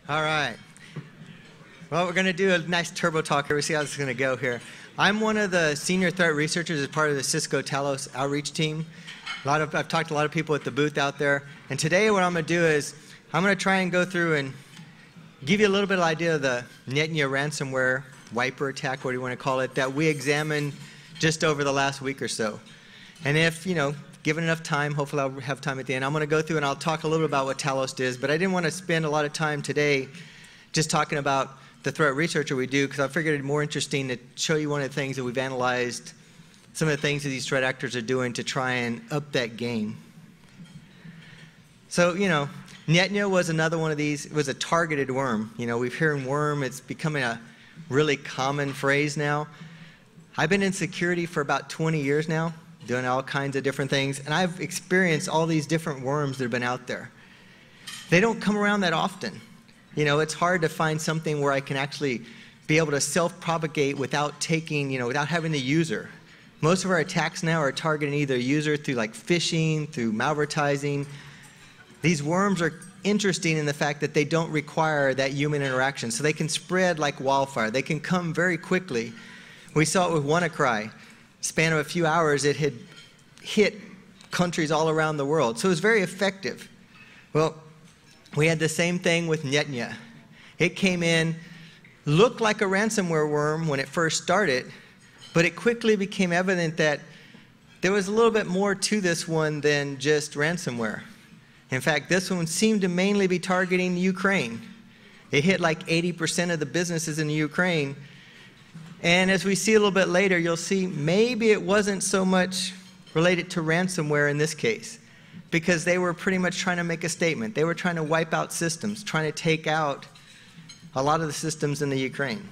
All right. Well, we're going to do a nice turbo talk here. We'll see how this is going to go here. I'm one of the senior threat researchers as part of the Cisco Talos outreach team. I've talked to a lot of people at the booth out there. And today what I'm going to do is I'm going to try and go through and give you a little bit of idea of the Netnya ransomware wiper attack, what do you want to call it, that we examined just over the last week or so. And if, given enough time, hopefully I'll have time at the end, I'm going to go through and I'll talk a little bit about what Talos is, but I didn't want to spend a lot of time today just talking about the threat research that we do, because I figured it'd be more interesting to show you one of the things that we've analyzed, some of the things that these threat actors are doing to try and up that game. So, Netnya was another one of these. It was a targeted worm. We've heard worm. It's becoming a really common phrase now. I've been in security for about 20 years now, doing all kinds of different things, and I've experienced all these different worms that have been out there. They don't come around that often. It's hard to find something where I can actually be able to self-propagate without taking, without having the user. Most of our attacks now are targeting either user through like phishing, through malvertising. These worms are interesting in the fact that they don't require that human interaction, so they can spread like wildfire. They can come very quickly. We saw it with WannaCry. Span of a few hours, it had hit countries all around the world, so it was very effective. Well, we had the same thing with Netnya. It came in, looked like a ransomware worm when it first started, but it quickly became evident that there was a little bit more to this one than just ransomware. In fact, this one seemed to mainly be targeting Ukraine. It hit like 80% of the businesses in Ukraine. And as we see a little bit later, you'll see maybe it wasn't so much related to ransomware in this case, because they were pretty much trying to make a statement. They were trying to wipe out systems, trying to take out a lot of the systems in the Ukraine.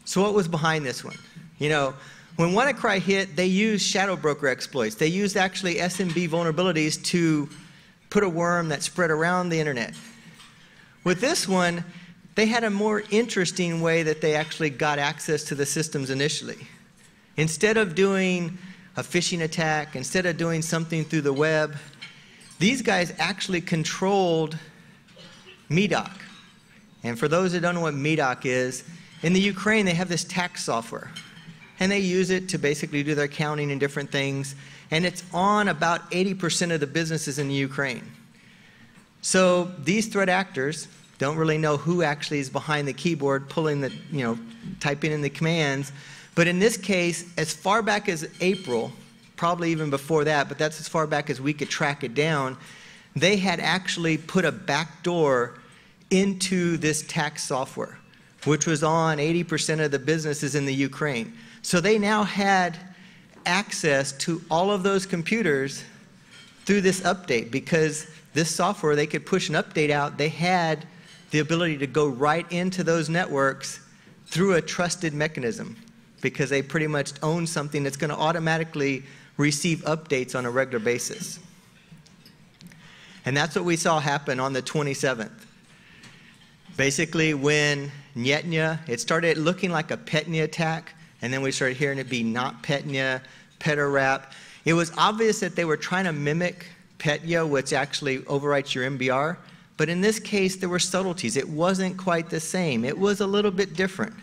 So what was behind this one? When WannaCry hit, they used shadow broker exploits. They used actually SMB vulnerabilities to put a worm that spread around the internet. With this one, they had a more interesting way that they actually got access to the systems initially. Instead of doing a phishing attack, instead of doing something through the web, these guys actually controlled MEDOC. And for those that don't know what MEDOC is, in the Ukraine they have this tax software. And they use it to basically do their accounting and different things. And it's on about 80% of the businesses in the Ukraine. So these threat actors don't really know who actually is behind the keyboard pulling the, typing in the commands. But in this case, as far back as April, probably even before that, but that's as far back as we could track it down, they had actually put a backdoor into this tax software, which was on 80% of the businesses in the Ukraine. So they now had access to all of those computers through this update, because this software, they could push an update out. They had the ability to go right into those networks through a trusted mechanism, because they pretty much own something that's going to automatically receive updates on a regular basis. And that's what we saw happen on the 27th. Basically, when Netnya, it started looking like a Petnya attack, and then we started hearing it be not Petnya, Petarap. It was obvious that they were trying to mimic Petya, which actually overwrites your MBR, but in this case, there were subtleties. It wasn't quite the same. It was a little bit different.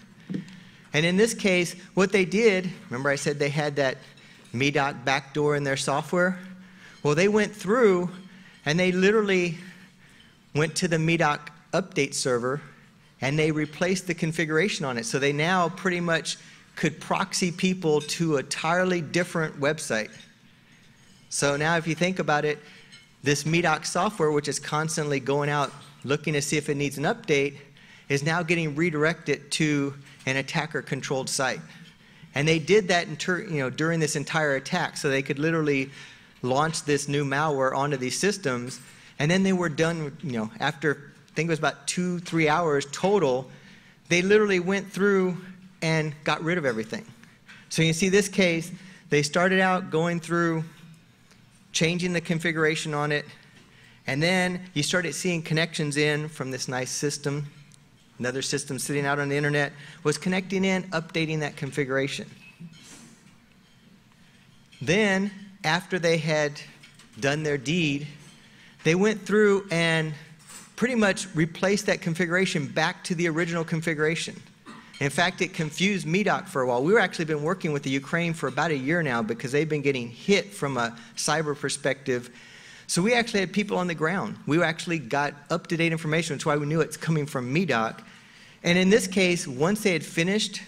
And in this case, what they did, remember I said they had that MEDOC backdoor in their software? Well, they went through and they literally went to the MEDOC update server and they replaced the configuration on it. So they now pretty much could proxy people to a entirely different website. So now if you think about it, this MEDOC software, which is constantly going out looking to see if it needs an update, is now getting redirected to an attacker-controlled site. And they did that during this entire attack, so they could literally launch this new malware onto these systems, and then they were done, after, I think it was about 2-3 hours total, they literally went through and got rid of everything. So you see this case, they started out going through, changing the configuration on it, and then you started seeing connections in from this nice system. Another system sitting out on the internet was connecting in, updating that configuration. Then, after they had done their deed, they went through and pretty much replaced that configuration back to the original configuration. In fact, it confused MEDOC for a while. We've actually been working with the Ukraine for about a year now because they've been getting hit from a cyber perspective. So we actually had people on the ground. We actually got up-to-date information. That's why we knew it's coming from MEDOC. And in this case, once they had finished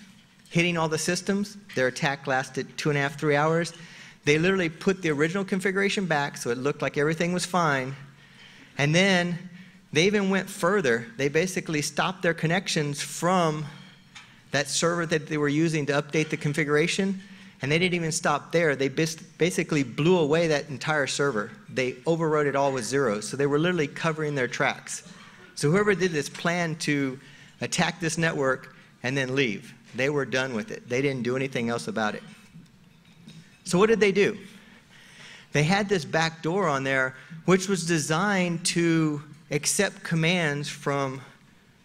hitting all the systems, their attack lasted 2.5, 3 hours. They literally put the original configuration back so it looked like everything was fine. And then they even went further. They basically stopped their connections from that server that they were using to update the configuration. And they didn't even stop there. They basically blew away that entire server. They overrode it all with zeros. So they were literally covering their tracks. So whoever did this planned to attack this network and then leave. They were done with it. They didn't do anything else about it. So what did they do? They had this back door on there which was designed to accept commands from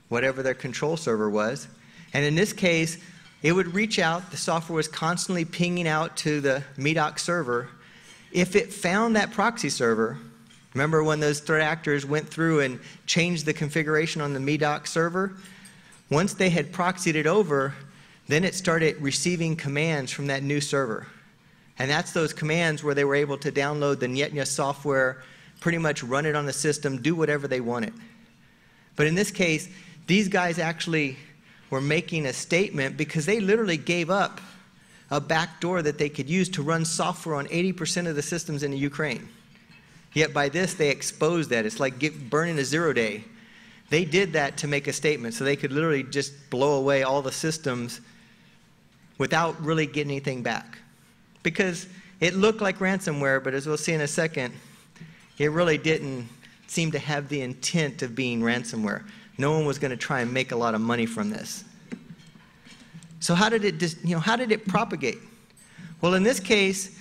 whatever their control server was. And in this case, it would reach out. The software was constantly pinging out to the MEDOC server. If it found that proxy server, remember when those threat actors went through and changed the configuration on the MEDOC server? Once they had proxied it over, then it started receiving commands from that new server. And that's those commands where they were able to download the Nyetnya software, pretty much run it on the system, do whatever they wanted. But in this case, these guys actually were making a statement because they literally gave up a backdoor that they could use to run software on 80% of the systems in the Ukraine. Yet by this, they exposed that. It's like burning a 0-day. They did that to make a statement, so they could literally just blow away all the systems without really getting anything back. Because it looked like ransomware, but as we'll see in a second, it really didn't seem to have the intent of being ransomware. No one was going to try and make a lot of money from this. So how did it propagate? Well, in this case,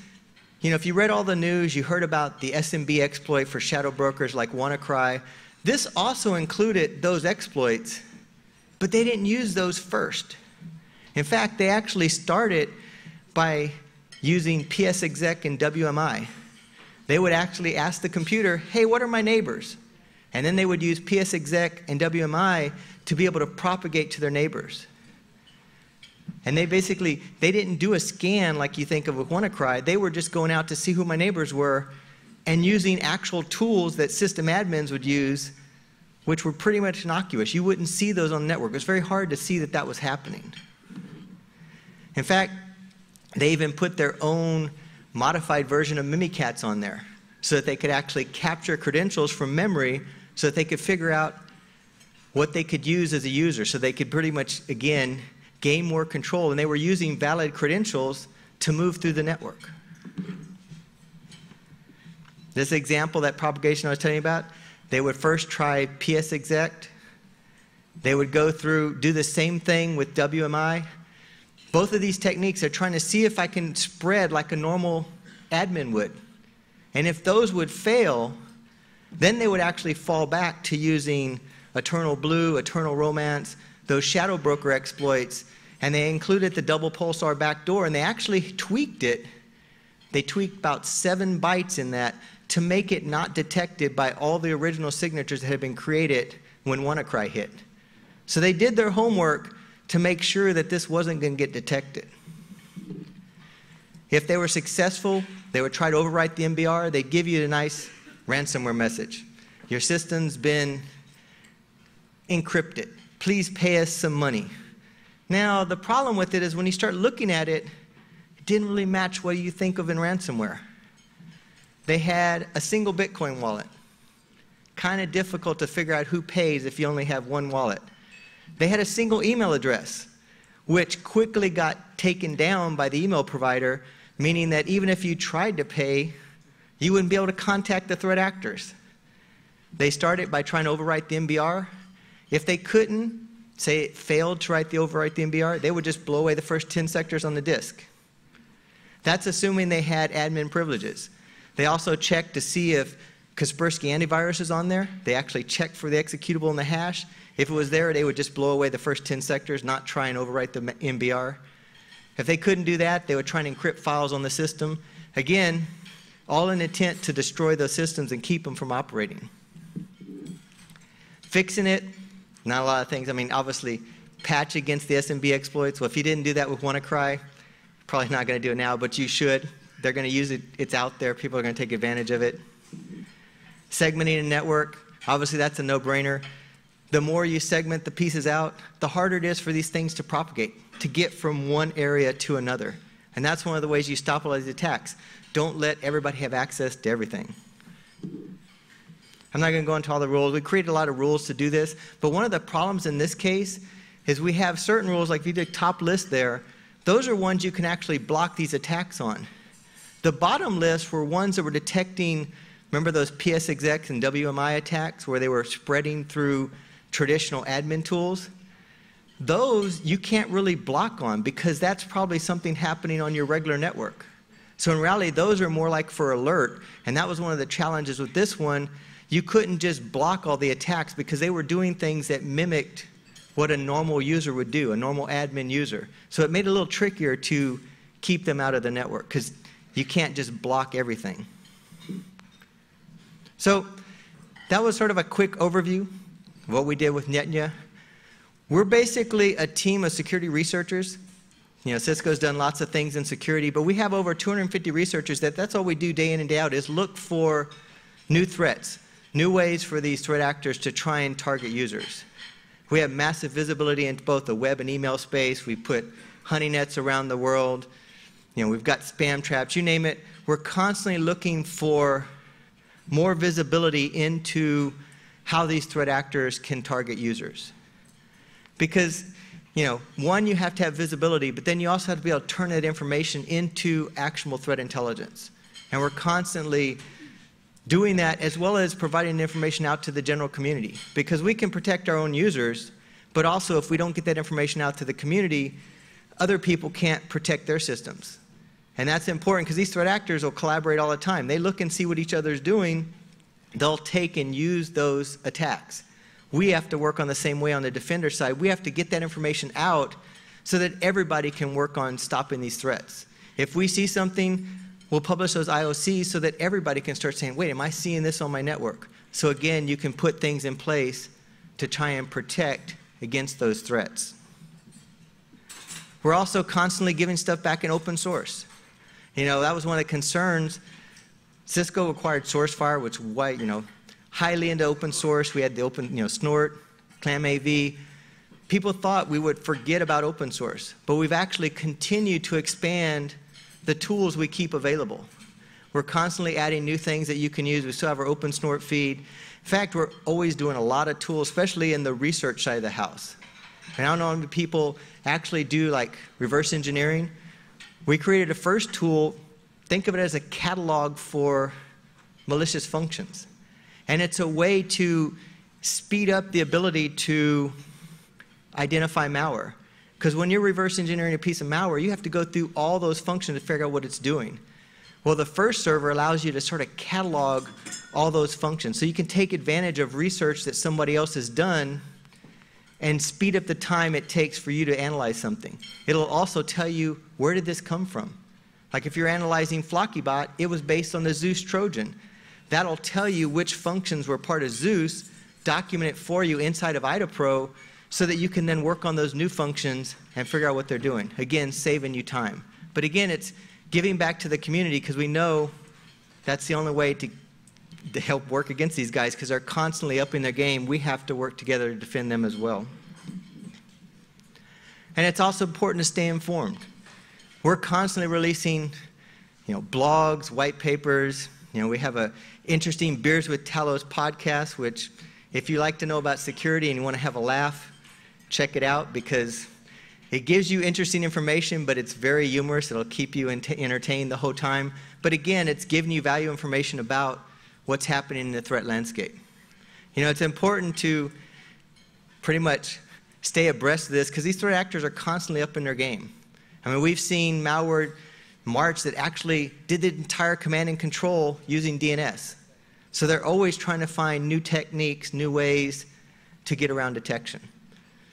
if you read all the news, you heard about the SMB exploit for shadow brokers like WannaCry. This also included those exploits, but they didn't use those first. In fact, they actually started by using PSExec and WMI. They would actually ask the computer, hey, what are my neighbors? And then they would use PSExec and WMI to be able to propagate to their neighbors. And they didn't do a scan like you think of with WannaCry. They were just going out to see who my neighbors were and using actual tools that system admins would use, which were pretty much innocuous. You wouldn't see those on the network. It was very hard to see that that was happening. In fact, they even put their own modified version of Mimikatz on there so that they could actually capture credentials from memory so that they could figure out what they could use as a user. So they could pretty much, again, gain more control. And they were using valid credentials to move through the network. This example, that propagation I was telling you about, they would first try PSExec. They would go through, do the same thing with WMI. Both of these techniques are trying to see if I can spread like a normal admin would. And if those would fail, then they would actually fall back to using Eternal Blue, Eternal Romance, those shadow broker exploits, and they included the double pulsar backdoor, and they actually tweaked it. They tweaked about 7 bytes in that to make it not detected by all the original signatures that had been created when WannaCry hit. So they did their homework to make sure that this wasn't going to get detected. If they were successful, they would try to overwrite the MBR. They'd give you a nice ransomware message. Your system's been encrypted. Please pay us some money. Now, the problem with it is when you start looking at it, it didn't really match what you think of in ransomware. They had a single Bitcoin wallet. Kind of difficult to figure out who pays if you only have one wallet. They had a single email address, which quickly got taken down by the email provider, meaning that even if you tried to pay, you wouldn't be able to contact the threat actors. They started by trying to overwrite the MBR. If they couldn't, say it failed to overwrite the MBR, they would just blow away the first 10 sectors on the disk. That's assuming they had admin privileges. They also checked to see if Kaspersky antivirus is on there. They actually checked for the executable in the hash. If it was there, they would just blow away the first 10 sectors, not try and overwrite the MBR. If they couldn't do that, they would try and encrypt files on the system. Again, all in an intent to destroy those systems and keep them from operating. Fixing it, not a lot of things. I mean, obviously, patch against the SMB exploits. Well, if you didn't do that with WannaCry, probably not going to do it now, but you should. They're going to use it. It's out there. People are going to take advantage of it. Segmenting a network, obviously that's a no-brainer. The more you segment the pieces out, the harder it is for these things to propagate, to get from one area to another. And that's one of the ways you stop all these attacks. Don't let everybody have access to everything. I'm not going to go into all the rules. We created a lot of rules to do this, but one of the problems in this case is we have certain rules, like if you do top list there, those are ones you can actually block these attacks on. The bottom list were ones that were detecting, remember those PSExec and WMI attacks where they were spreading through traditional admin tools? Those you can't really block on because that's probably something happening on your regular network. So in reality, those are more like for alert, and that was one of the challenges with this one. You couldn't just block all the attacks because they were doing things that mimicked what a normal user would do, a normal admin user. So it made it a little trickier to keep them out of the network because you can't just block everything. So that was sort of a quick overview of what we did with Netnya. We're basically a team of security researchers. You know, Cisco's done lots of things in security, but we have over 250 researchers that's all we do day in and day out is look for new threats, new ways for these threat actors to try and target users. We have massive visibility into both the web and email space. We put honey nets around the world. You know, we've got spam traps, you name it. We're constantly looking for more visibility into how these threat actors can target users. Because, you know, one, you have to have visibility, but then you also have to be able to turn that information into actionable threat intelligence. And we're constantly doing that as well as providing information out to the general community. Because we can protect our own users, but also if we don't get that information out to the community, other people can't protect their systems. And that's important because these threat actors will collaborate all the time. They look and see what each other's doing. They'll take and use those attacks. We have to work on the same way on the defender side. We have to get that information out so that everybody can work on stopping these threats. If we see something, we'll publish those IOCs so that everybody can start saying, wait, am I seeing this on my network? So again, you can put things in place to try and protect against those threats. We're also constantly giving stuff back in open source. You know, that was one of the concerns. Cisco acquired SourceFire, which was, you know, highly into open source. We had the open, you know, Snort, ClamAV. People thought we would forget about open source, but we've actually continued to expand the tools we keep available. We're constantly adding new things that you can use. We still have our open Snort feed. In fact, we're always doing a lot of tools, especially in the research side of the house. And I don't know how many people actually do like reverse engineering. We created a first tool, think of it as a catalog for malicious functions. And it's a way to speed up the ability to identify malware. Because when you're reverse engineering a piece of malware, you have to go through all those functions to figure out what it's doing. Well, the first server allows you to sort of catalog all those functions. So you can take advantage of research that somebody else has done and speed up the time it takes for you to analyze something. It'll also tell you, where did this come from? Like if you're analyzing FlockyBot, it was based on the Zeus Trojan. That'll tell you which functions were part of Zeus, document it for you inside of IDAPRO, so that you can then work on those new functions and figure out what they're doing. Again, saving you time. But again, it's giving back to the community because we know that's the only way to help work against these guys because they're constantly upping their game. We have to work together to defend them as well. And it's also important to stay informed. We're constantly releasing, you know, blogs, white papers. You know, we have a interesting Beers with Talos podcast, which if you like to know about security and you want to have a laugh, check it out because it gives you interesting information, but it's very humorous. It'll keep you entertained the whole time. But again, it's giving you value information about what's happening in the threat landscape. You know, it's important to pretty much stay abreast of this because these threat actors are constantly up in their game. I mean, we've seen malware March that actually did the entire command and control using DNS. So they're always trying to find new techniques, new ways to get around detection.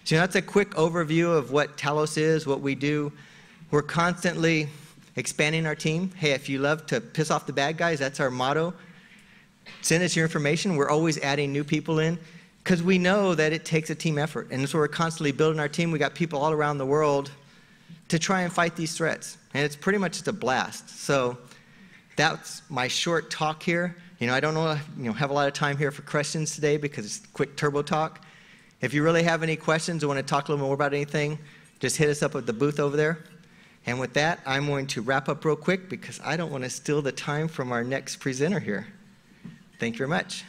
So that's a quick overview of what Talos is, what we do. We're constantly expanding our team. Hey, if you love to piss off the bad guys, that's our motto. Send us your information. We're always adding new people in. because we know that it takes a team effort. And so we're constantly building our team. We got people all around the world to try and fight these threats. And it's pretty much just a blast. So that's my short talk here. I don't know, have a lot of time here for questions today because it's quick turbo talk. If you really have any questions or want to talk a little more about anything, just hit us up at the booth over there. And with that, I'm going to wrap up real quick because I don't want to steal the time from our next presenter here. Thank you very much.